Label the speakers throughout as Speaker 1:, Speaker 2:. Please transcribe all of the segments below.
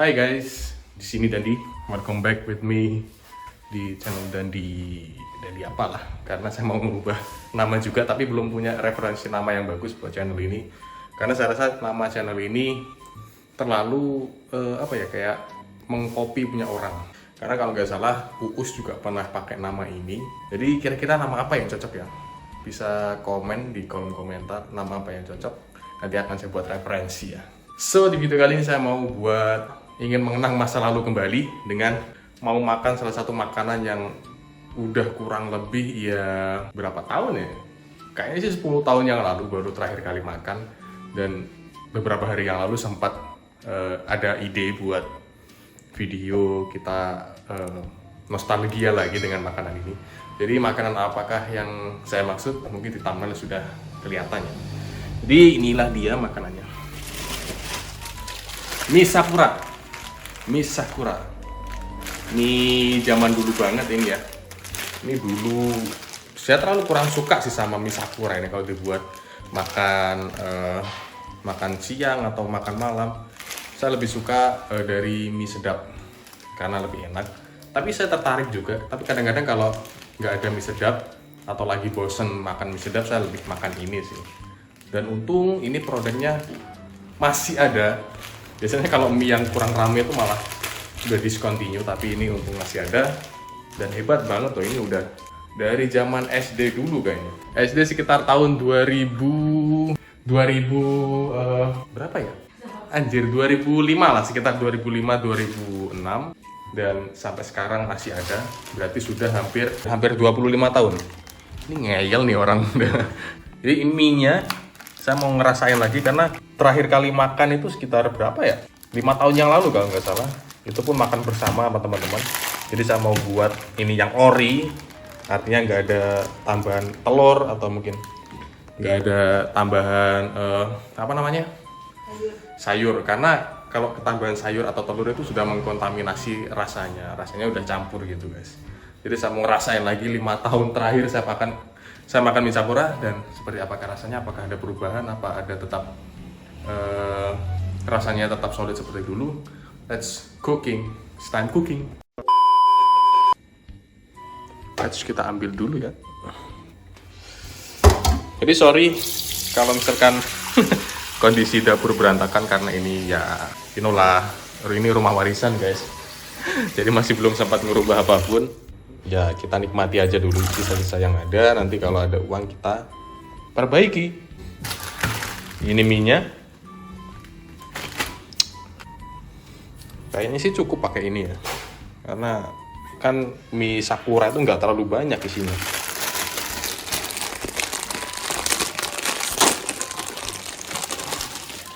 Speaker 1: Hai guys, di sini Dandi. Welcome back with me di channel Dandi apalah. Karena saya mau mengubah nama juga, tapi belum punya referensi nama yang bagus buat channel ini. Karena saya rasa nama channel ini terlalu kayak mengcopy punya orang. Karena kalau nggak salah, Uus juga pernah pakai nama ini. Jadi kira-kira nama apa yang cocok ya? Bisa komen di kolom komentar nama apa yang cocok. Nanti akan saya buat referensi ya. So di video kali ini saya mau ingin mengenang masa lalu kembali dengan mau makan salah satu makanan yang udah kurang lebih ya berapa tahun ya? Kayaknya sih 10 tahun yang lalu baru terakhir kali makan, dan beberapa hari yang lalu sempat ada ide buat video kita nostalgia lagi dengan makanan ini. Jadi makanan apakah yang saya maksud? Mungkin di thumbnail sudah kelihatan ya. Jadi inilah dia makanannya. Mie Sakura. Mie Sakura. Ini zaman dulu banget ini ya. Ini dulu saya terlalu kurang suka sih sama mie Sakura ini kalau dibuat makan siang atau makan malam. Saya lebih suka dari mie sedap karena lebih enak. Tapi saya tertarik juga. Tapi kadang-kadang kalau nggak ada mie sedap atau lagi bosen makan mie sedap, saya lebih makan ini sih. Dan untung ini produknya masih ada. Biasanya kalau mie yang kurang rame itu malah udah discontinue, tapi ini untung masih ada. Dan hebat banget loh, ini udah dari zaman SD dulu kayaknya. SD sekitar tahun 2000 berapa ya? Anjir, 2005 lah, sekitar 2005-2006. Dan sampai sekarang masih ada. Berarti sudah hampir 25 tahun. Ini ngeyel nih orang. Jadi ini mie-nya saya mau ngerasain lagi karena terakhir kali makan itu sekitar berapa ya? 5 tahun yang lalu kalau nggak salah. Itu pun makan bersama sama teman-teman. Jadi saya mau buat ini yang ori, artinya nggak ada tambahan telur atau mungkin nggak ada tambahan sayur. Karena kalau ketambahan sayur atau telur itu sudah mengkontaminasi rasanya udah campur gitu guys. Jadi saya mau ngerasain lagi 5 tahun terakhir saya makan mie Sakura, dan seperti apakah rasanya, apakah ada perubahan, apa ada tetap rasanya tetap solid seperti dulu. Let's cooking, it's time cooking. Let's kita ambil dulu ya. Jadi sorry kalau misalkan kondisi dapur berantakan karena ini ya inilah, ini rumah warisan guys. Jadi masih belum sempat merubah apapun. Ya kita nikmati aja dulu sisa-sisa yang ada, nanti kalau ada uang kita perbaiki. Ini mie-nya. Kayaknya sih cukup pakai ini ya. Karena kan mie Sakura itu nggak terlalu banyak isinya.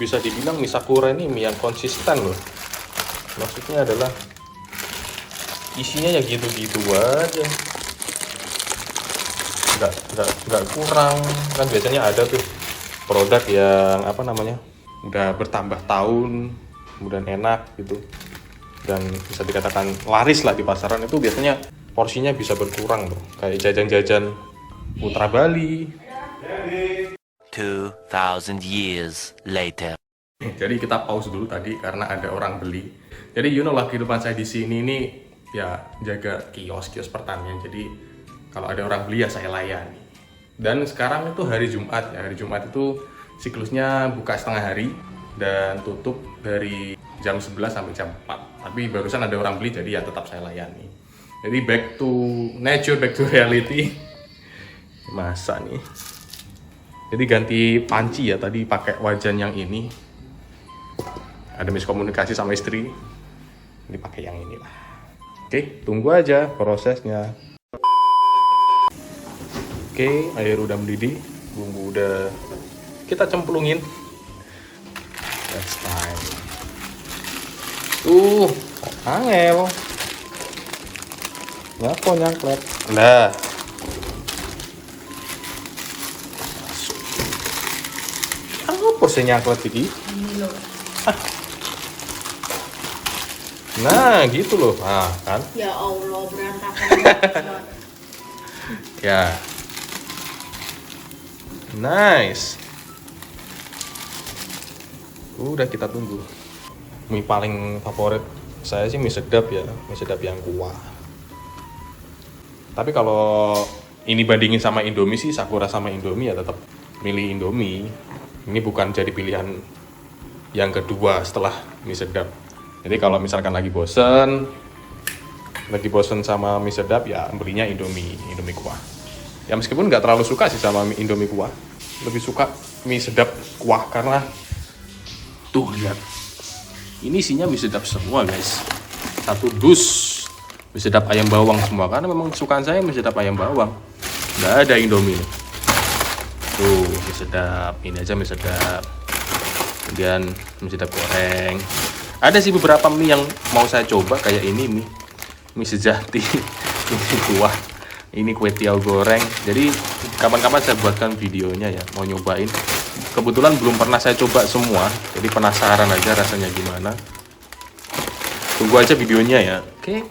Speaker 1: Bisa dibilang mie Sakura ini mie yang konsisten loh. Maksudnya adalah isinya ya gitu-gitu aja, nggak kurang. Kan biasanya ada tuh produk yang udah bertambah tahun kemudian enak gitu, dan bisa dikatakan laris lah di pasaran. Itu biasanya porsinya bisa berkurang tuh, kayak jajan-jajan Putra Bali.
Speaker 2: 2000 years later.
Speaker 1: Jadi kita pause dulu tadi karena ada orang beli. Jadi lah kehidupan saya di sini ini ya jaga kios pertanian. Jadi kalau ada orang beli ya saya layani. Dan sekarang itu hari Jumat ya. Hari Jumat itu siklusnya buka setengah hari dan tutup dari jam 11 sampai jam 4. Tapi barusan ada orang beli, jadi ya tetap saya layani. Jadi back to nature, back to reality. Masa nih. Jadi ganti panci ya, tadi pakai wajan yang ini. Ada miskomunikasi sama istri. Ini pakai yang ini lah. Oke, tunggu aja prosesnya. Oke, air udah mendidih, bumbu udah kita cemplungin. That's time. Angel. Ngapa nyangklet? Nah. Apa sih nyangklet iki? Nah, gitu loh. Nah, kan?
Speaker 3: Ya Allah, berantakan.
Speaker 1: Ya. Nice. Udah kita tunggu. mie paling favorit saya sih mie sedap ya, mie sedap yang kuah. Tapi kalau ini bandingin sama Indomie sih, Sakura sama Indomie ya tetap milih Indomie. Ini bukan jadi pilihan yang kedua setelah mie sedap. Jadi kalau misalkan lagi bosen sama mie sedap ya belinya Indomie kuah. Ya meskipun nggak terlalu suka sih sama Indomie kuah, lebih suka mie sedap kuah karena tuh lihat, ini isinya mie sedap semua guys, satu dus mie sedap ayam bawang semua karena memang kesukaan saya mie sedap ayam bawang, nggak ada Indomie. Tuh mie sedap, ini aja mie sedap, kemudian mie sedap goreng. Ada sih beberapa mie yang mau saya coba kayak ini mie sejati, ini kuah, ini kue tiaw goreng. Jadi kapan-kapan saya buatkan videonya ya, mau nyobain. Kebetulan belum pernah saya coba semua, jadi penasaran aja rasanya gimana. Tunggu aja videonya ya. Oke.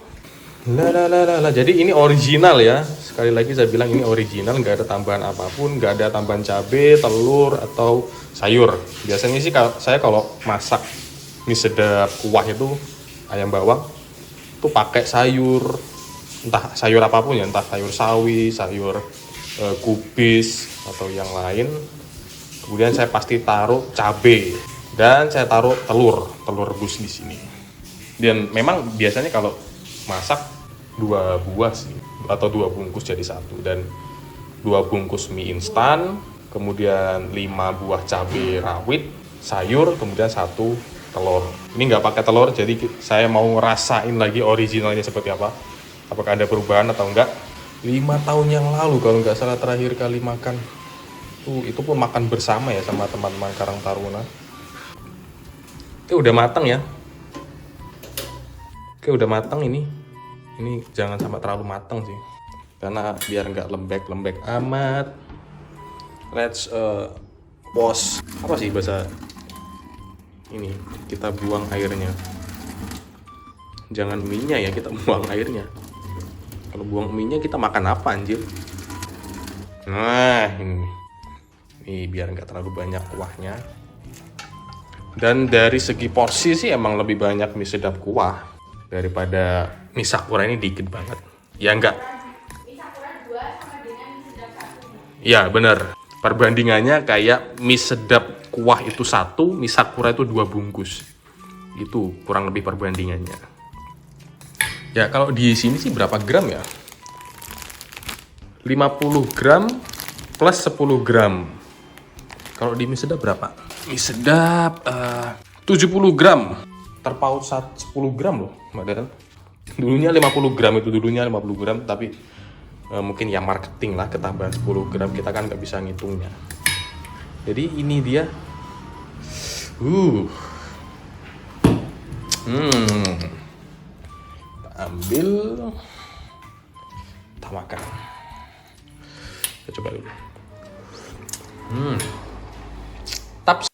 Speaker 1: Jadi ini original ya. Sekali lagi saya bilang ini original, nggak ada tambahan apapun, nggak ada tambahan cabai, telur atau sayur. Biasanya sih saya kalau masak mie sedap kuah itu ayam bawang tuh pakai sayur, entah sayur apapun ya, entah sayur sawi, sayur kubis atau yang lain. Kemudian saya pasti taruh cabai dan saya taruh telur rebus di sini. Dan memang biasanya kalau masak 2 buah sih atau 2 bungkus jadi 1, dan 2 bungkus mie instan, kemudian 5 buah cabai rawit, sayur, kemudian 1 telur. Ini nggak pakai telur, jadi saya mau ngerasain lagi originalnya seperti apa. Apakah ada perubahan atau enggak? 5 tahun yang lalu kalau nggak salah terakhir kali makan. Itu pun makan bersama ya sama teman-teman Karang Taruna. Oke, udah matang ya. Oke, udah matang ini. Ini jangan sampai terlalu matang sih, karena biar nggak lembek-lembek amat. Let's pause. Apa sih bahasa ini, kita buang airnya, jangan mie-nya ya, kita buang airnya. Kalau buang mie-nya kita makan apa anjir? Nah ini biar nggak terlalu banyak kuahnya. Dan dari segi porsi sih emang lebih banyak mie sedap kuah daripada mie Sakura ini dikit banget. Ya enggak? Mie Sakura 2 sama dengan mie sedap 1. Ya bener, perbandingannya kayak mie sedap kuah itu 1, mie Sakura itu 2 bungkus. Itu kurang lebih perbandingannya. Ya kalau di sini sih berapa gram ya? 50 gram plus 10 gram. Kalau di mie sedap berapa? Mie sedap 70 gram. Terpaut 10 gram loh, Mbak Deren. Dulunya 50 gram itu, tapi mungkin ya marketing lah, ketambahan 10 gram, kita kan nggak bisa ngitungnya. Jadi ini dia. Kita ambil, kita makan. Kita coba dulu. Taps.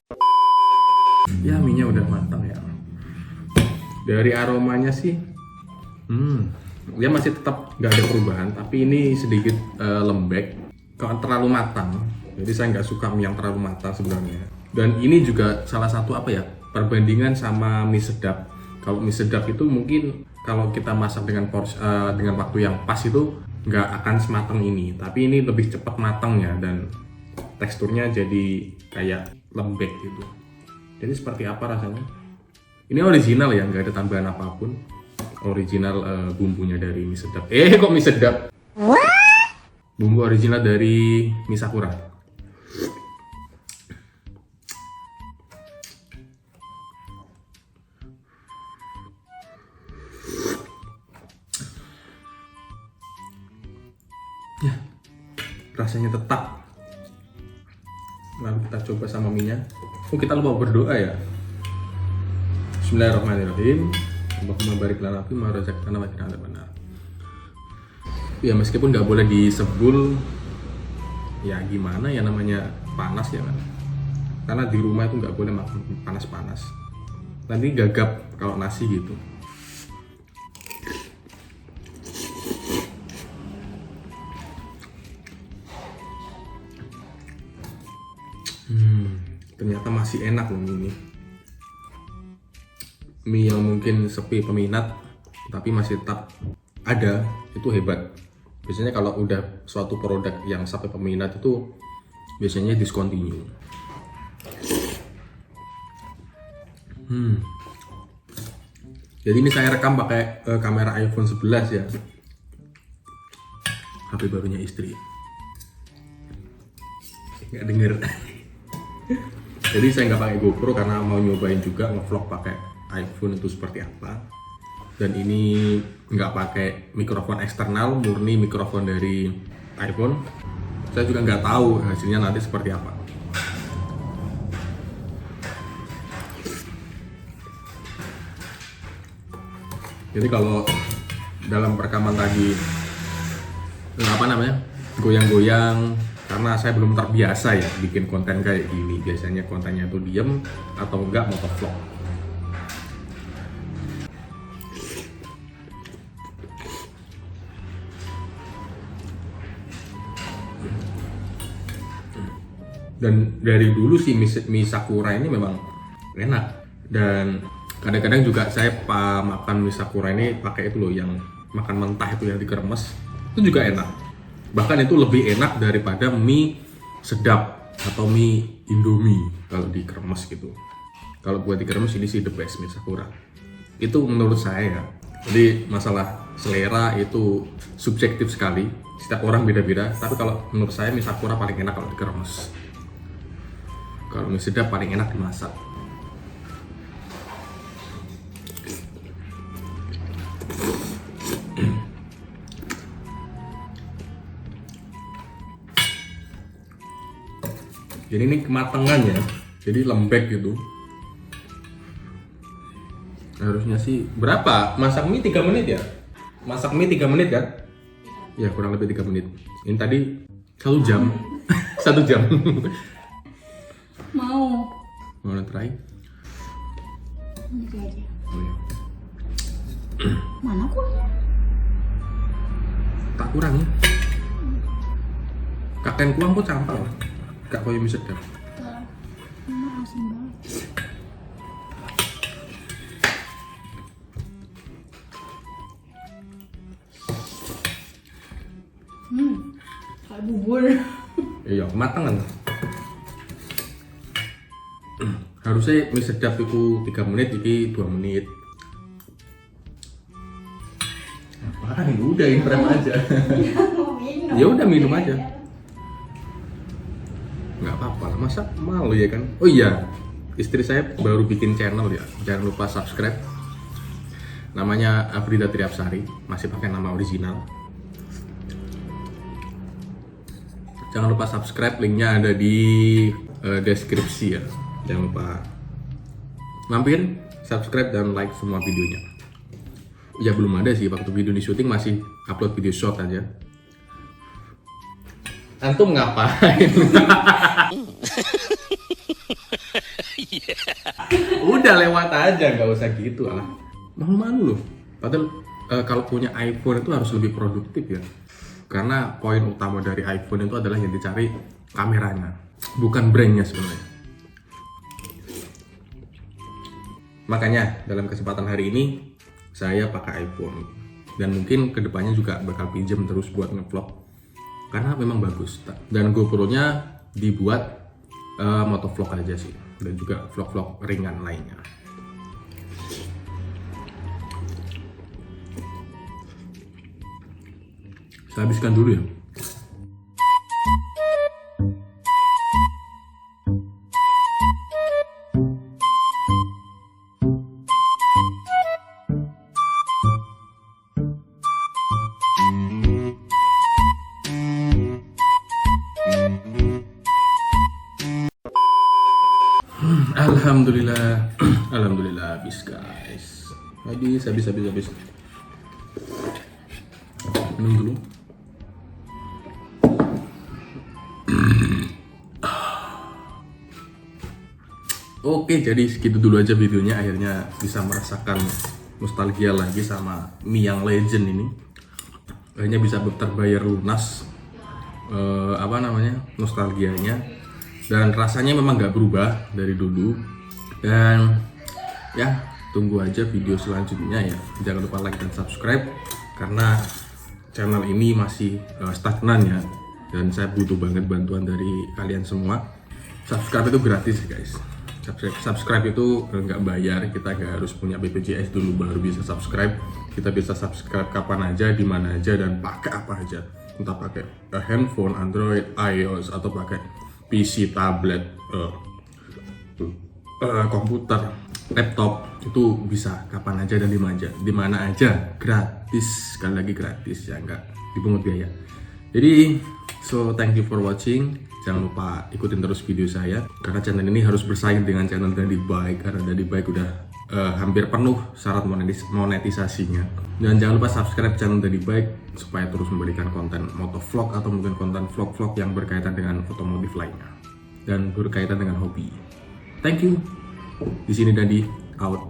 Speaker 1: Ya, mie-nya udah matang ya. Dari aromanya sih, dia masih tetap nggak ada perubahan, tapi ini sedikit lembek, kalau terlalu matang. Jadi saya nggak suka mie yang terlalu matang sebenarnya. Dan ini juga salah satu perbandingan sama mie sedap. Kalau mie sedap itu mungkin kalau kita masak dengan dengan waktu yang pas itu nggak akan sematang ini, tapi ini lebih cepat matangnya dan teksturnya jadi kayak lembek gitu. Jadi seperti apa rasanya? Ini original ya, nggak ada tambahan apapun. Original bumbunya dari mie sedap. Kok mie sedap? Bumbu original dari mie Sakura. Ya, rasanya tetap. Lalu kita coba sama mie-nya. Kita lupa berdoa ya. Bismillahirrahmanirrahim. Allahumma barik lana fi ma razaqtana wa qina adzabannar. Ya meskipun nggak boleh disebul, ya gimana ya, namanya panas ya kan. Karena di rumah itu nggak boleh makan panas-panas. Nanti gagap kalau nasi gitu. Ternyata masih enak loh ini. mie yang mungkin sepi peminat tapi masih tetap ada, itu hebat. Biasanya kalau udah suatu produk yang sampai peminat itu biasanya discontinue. Jadi ini saya rekam pakai kamera iPhone 11 ya, HP barunya istri. Nggak denger. Jadi saya nggak pakai GoPro karena mau nyobain juga ngevlog pakai iPhone itu seperti apa. Dan ini nggak pakai mikrofon eksternal, murni mikrofon dari iPhone. Saya juga nggak tahu hasilnya nanti seperti apa. Jadi kalau dalam rekaman tadi goyang-goyang, karena saya belum terbiasa ya bikin konten kayak gini. Biasanya kontennya tuh diem atau enggak motovlog. Dan dari dulu sih mie Sakura ini memang enak. Dan kadang-kadang juga saya makan mie Sakura ini pakai itu loh, yang makan mentah itu yang dikeremes, itu juga enak. Bahkan itu lebih enak daripada mie sedap atau mie Indomie kalau dikeremes gitu. Kalau buat dikeremes ini sih the best mie Sakura. Itu menurut saya ya. Jadi masalah selera itu subjektif sekali. Setiap orang beda-beda. Tapi kalau menurut saya mie Sakura paling enak kalau dikeremes. Kalau mie sedap paling enak dimasak. Jadi ini kematangan ya, jadi lembek gitu. Harusnya sih berapa? Masak mie 3 menit ya? Masak mie 3 menit kan? Ya kurang lebih 3 menit. Ini tadi 1 jam. 1 jam.
Speaker 3: Mau
Speaker 1: try?
Speaker 3: ini aja.
Speaker 1: Oh, iya.
Speaker 3: Mana kuahnya?
Speaker 1: Tak kurang ya. Kakek kuang kok campur. Gak koyo mie sedap.
Speaker 3: Ini asin banget. Kayak bubur.
Speaker 1: Iya, kematangan. Harusnya mie sedap itu 3 menit, ini 2 menit. Apaan ini? Udah ini rem aja.
Speaker 3: Mau minum.
Speaker 1: Ya udah minum aja. Nggak apa-apa lah, masa malu ya kan? Oh iya, istri saya baru bikin channel ya, jangan lupa subscribe. Namanya Afrida Triapsari, masih pakai nama original. Jangan lupa subscribe, linknya ada di deskripsi ya. Jangan lupa mampir, subscribe dan like semua videonya. Ya belum ada sih, waktu video di syuting masih upload video short aja. Antum ngapain? Udah lewat aja, nggak usah gitu lah. Malu-malu loh. Padahal kalau punya iPhone itu harus lebih produktif ya. Karena poin utama dari iPhone itu adalah yang dicari kameranya, bukan brandnya sebenarnya. Makanya dalam kesempatan hari ini saya pakai iPhone. Dan mungkin kedepannya juga bakal pinjam terus buat ngevlog. Karena memang bagus. Dan GoPro-nya dibuat motovlog aja sih. Dan juga vlog-vlog ringan lainnya. Saya habiskan dulu ya. Alhamdulillah, alhamdulillah habis guys. Habis. Minum dulu. Oke, jadi segitu dulu aja videonya. Akhirnya bisa merasakan nostalgia lagi sama mie yang legend ini. Akhirnya bisa terbayar lunas nostalgianya. Dan rasanya memang nggak berubah dari dulu. Dan ya tunggu aja video selanjutnya ya. Jangan lupa like dan subscribe karena channel ini masih stagnan ya, dan saya butuh banget bantuan dari kalian semua. Subscribe itu gratis guys. Subscribe itu nggak bayar, kita nggak harus punya BPJS dulu baru bisa subscribe. Kita bisa subscribe kapan aja, di mana aja, dan pakai apa aja. Entah pakai handphone, Android, iOS, atau pakai PC, tablet, komputer, laptop, itu bisa kapan aja dan di mana aja, gratis. Sekali lagi gratis ya, nggak dipungut biaya. Jadi thank you for watching. Jangan lupa ikutin terus video saya karena channel ini harus bersaing dengan channel Dandi Bike, karena Dandi Bike udah hampir penuh syarat monetisasinya. Dan jangan lupa subscribe channel Dandi Bike supaya terus memberikan konten motovlog atau mungkin konten vlog-vlog yang berkaitan dengan otomotif lainnya dan berkaitan dengan hobi. Thank you. Di sini Dandi out.